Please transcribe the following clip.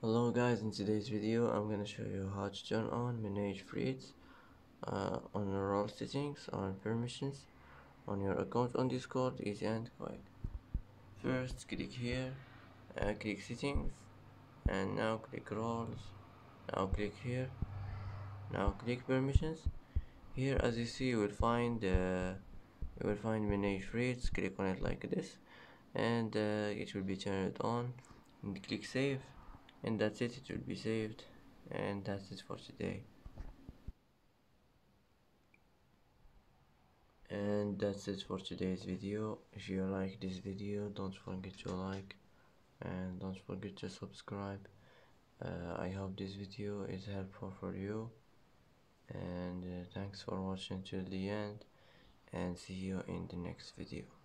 Hello guys, in today's video I'm gonna show you how to turn on manage feeds on your role settings, on permissions, on your account on Discord, easy and quick. First click here, click settings, and now click roles, now click here, now click permissions. Here as you see you will find manage feeds, click on it like this and it will be turned on and click save, and that's it will be saved, and that's it for today. And that's it for today's video. If you like this video, don't forget to like and don't forget to subscribe. I hope this video is helpful for you, and thanks for watching till the end, and see you in the next video.